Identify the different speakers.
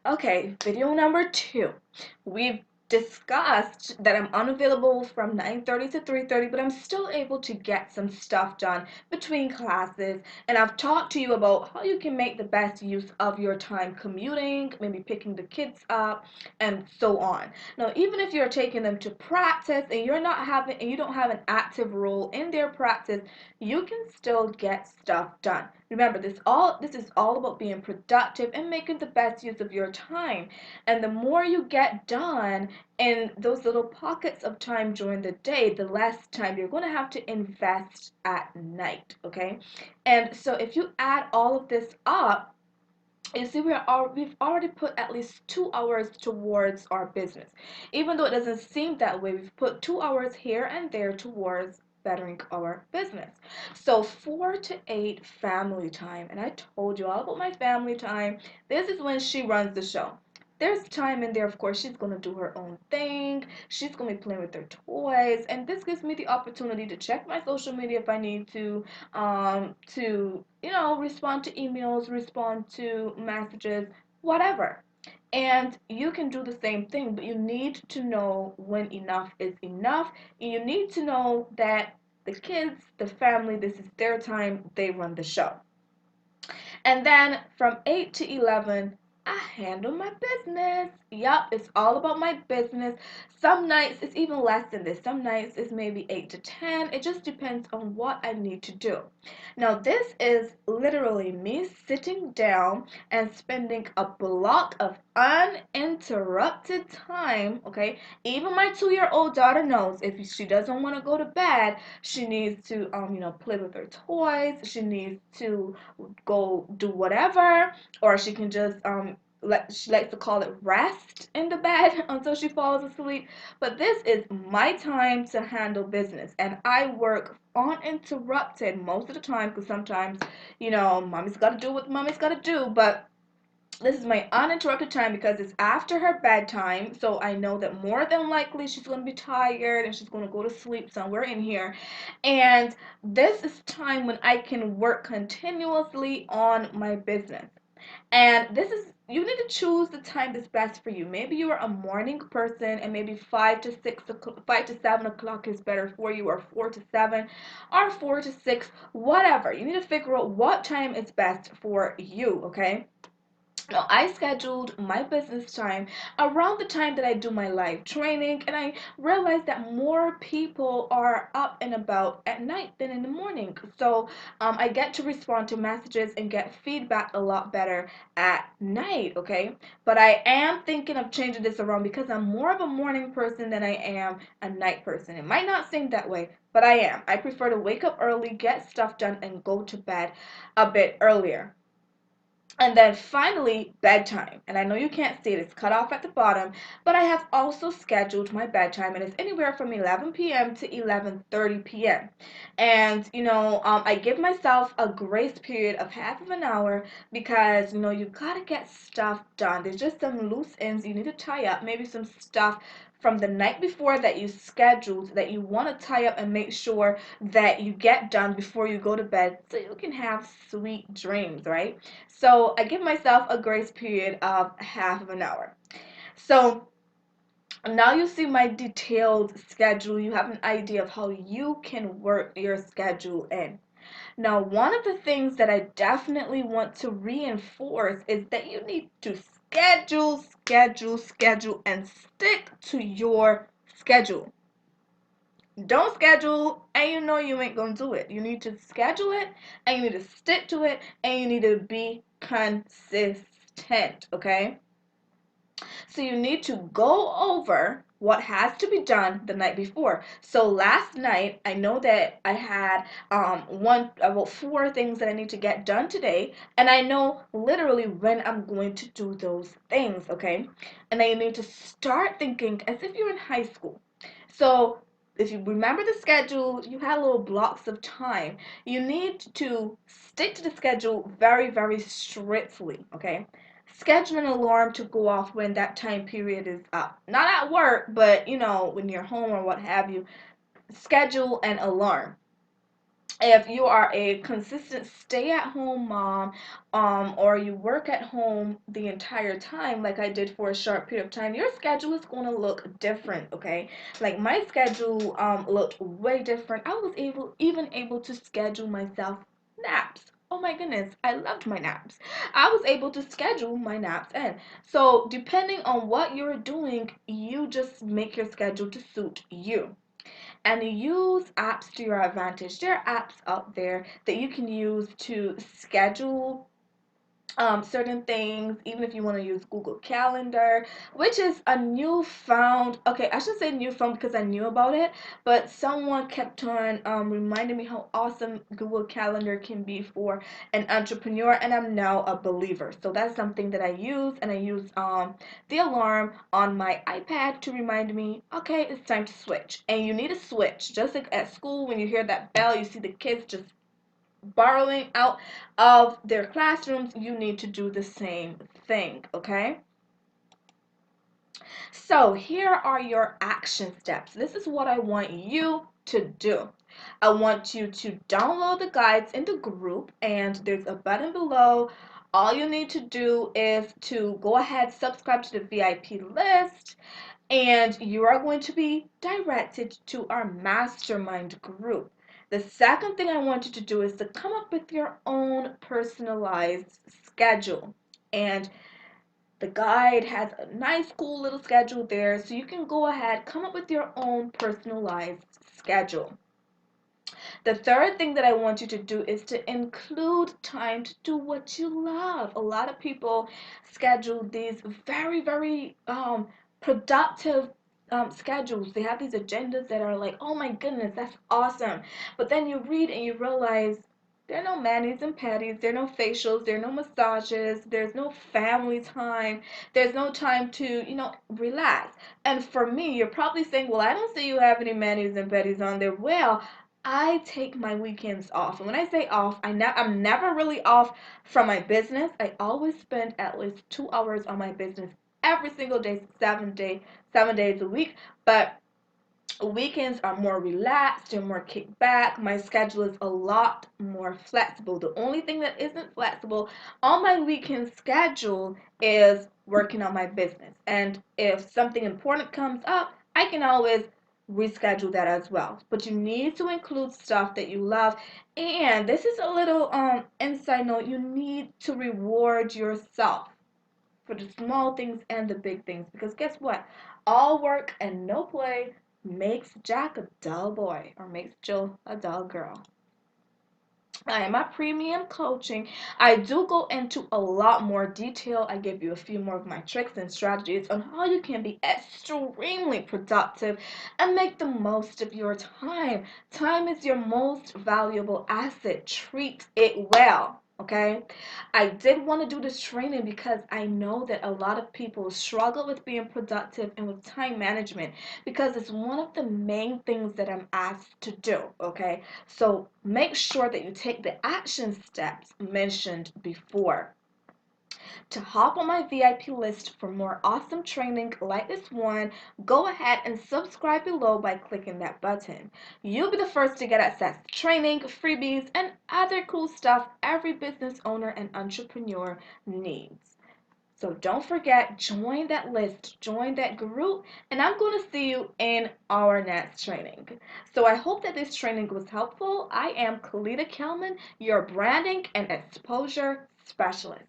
Speaker 1: Okay, video number 2. We've discussed that I'm unavailable from 9:30 to 3:30, but I'm still able to get some stuff done between classes. And I've talked to you about how you can make the best use of your time commuting, maybe picking the kids up, and so on. Now, even if you're taking them to practice and you don't have an active role in their practice, you can still get stuff done. Remember, this is all about being productive and making the best use of your time. And the more you get done in those little pockets of time during the day, the less time you're going to have to invest at night, okay? And so if you add all of this up, you see, we've already put at least 2 hours towards our business. Even though it doesn't seem that way, we've put 2 hours here and there towards bettering our business. So 4 to 8 family time. And I told you all about my family time. This is when she runs the show. There's time in there, of course, she's going to do her own thing. She's going to be playing with her toys. And this gives me the opportunity to check my social media if I need to respond to emails, respond to messages, whatever. And you can do the same thing, but you need to know when enough is enough. You need to know that the kids, the family, this is their time, they run the show. And then from 8 to 11, I handle my business. Yup, it's all about my business. Some nights it's even less than this. Some nights it's maybe 8 to 10. It just depends on what I need to do. Now, this is literally me sitting down and spending a block of uninterrupted time, okay? Even my 2-year-old daughter knows if she doesn't want to go to bed, she needs to play with her toys. She needs to go do whatever, or she can just she likes to call it rest in the bed until she falls asleep. But this is my time to handle business, and I work uninterrupted most of the time because sometimes, mommy's got to do what mommy's got to do, but this is my uninterrupted time because it's after her bedtime, so I know that more than likely she's going to be tired and she's going to go to sleep somewhere in here. And this is time when I can work continuously on my business. And this is, you need to choose the time that's best for you. Maybe you are a morning person and maybe 5 to 7 o'clock is better for you, or 4 to 7, or 4 to 6, whatever. You need to figure out what time is best for you, okay? Now, I scheduled my business time around the time that I do my live training, and I realized that more people are up and about at night than in the morning. So I get to respond to messages and get feedback a lot better at night, okay? But I am thinking of changing this around because I'm more of a morning person than I am a night person. It might not seem that way, but I am. I prefer to wake up early, get stuff done, and go to bed a bit earlier. And then finally, bedtime. And I know you can't see it, it's cut off at the bottom, but I have also scheduled my bedtime, and it's anywhere from 11 p.m. to 11:30 p.m. And, I give myself a grace period of half of an hour because, you gotta get stuff done. There's just some loose ends you need to tie up, maybe some stuff from the night before that you scheduled that you want to tie up and make sure that you get done before you go to bed so you can have sweet dreams, right? So I give myself a grace period of half of an hour. So now you see my detailed schedule. You have an idea of how you can work your schedule in. Now, one of the things that I definitely want to reinforce is that you need to schedule, schedule, schedule, and stick to your schedule. Don't schedule and you know you ain't gonna do it. You need to schedule it and you need to stick to it and you need to be consistent, okay? So you need to go over what has to be done the night before. So last night, I know that I had about 4 things that I need to get done today, and I know literally when I'm going to do those things, okay? And then you need to start thinking as if you're in high school. So if you remember the schedule, you had little blocks of time. You need to stick to the schedule very, very strictly, okay? Schedule an alarm to go off when that time period is up. Not at work, but when you're home or what have you, schedule an alarm. If you are a consistent stay-at-home mom, or you work at home the entire time, like I did for a short period of time, your schedule is going to look different, okay? Like my schedule looked way different. I was even able to schedule myself naps. Oh my goodness, I loved my naps. I was able to schedule my naps in. So depending on what you're doing, you just make your schedule to suit you and use apps to your advantage. There are apps out there that you can use to schedule certain things, even if you want to use Google Calendar, which is a newfound, okay, I should say newfound because I knew about it, but someone kept on reminding me how awesome Google Calendar can be for an entrepreneur, and I'm now a believer. So that's something that I use, and I use the alarm on my iPad to remind me, okay, it's time to switch. And you need a switch, just like at school when you hear that bell, you see the kids just borrowing out of their classrooms, you need to do the same thing, okay? So here are your action steps. This is what I want you to do. I want you to download the guides in the group, and there's a button below. All you need to do is to go ahead, subscribe to the VIP list, and you are going to be directed to our mastermind group. The second thing I want you to do is to come up with your own personalized schedule. And the guide has a nice, cool little schedule there, so you can go ahead, come up with your own personalized schedule. The third thing that I want you to do is to include time to do what you love. A lot of people schedule these very productive schedules. They have these agendas that are like, oh my goodness, that's awesome. But then you read and you realize there are no manis and patties, there are no facials, there are no massages, there's no family time, there's no time to, relax. And for me, you're probably saying, well, I don't see you have any manis and patties on there. Well, I take my weekends off. And when I say off, I'm never really off from my business. I always spend at least 2 hours on my business every single day, 7 days a week. But weekends are more relaxed and more kicked back. My schedule is a lot more flexible. The only thing that isn't flexible on my weekend schedule is working on my business. And if something important comes up, I can always reschedule that as well. But you need to include stuff that you love. And this is a little inside note, you need to reward yourself for the small things and the big things. Because guess what? All work and no play makes Jack a dull boy or makes Jill a dull girl. In my premium coaching, I do go into a lot more detail. I give you a few more of my tricks and strategies on how you can be extremely productive and make the most of your time. Time is your most valuable asset. Treat it well. Okay, I did want to do this training because I know that a lot of people struggle with being productive and with time management because it's one of the main things that I'm asked to do. Okay, so make sure that you take the action steps mentioned before. To hop on my VIP list for more awesome training like this one, go ahead and subscribe below by clicking that button. You'll be the first to get access to training, freebies, and other cool stuff every business owner and entrepreneur needs. So don't forget, join that list, join that group, and I'm going to see you in our next training. So I hope that this training was helpful. I am Kalita Kelman, your branding and exposure specialist.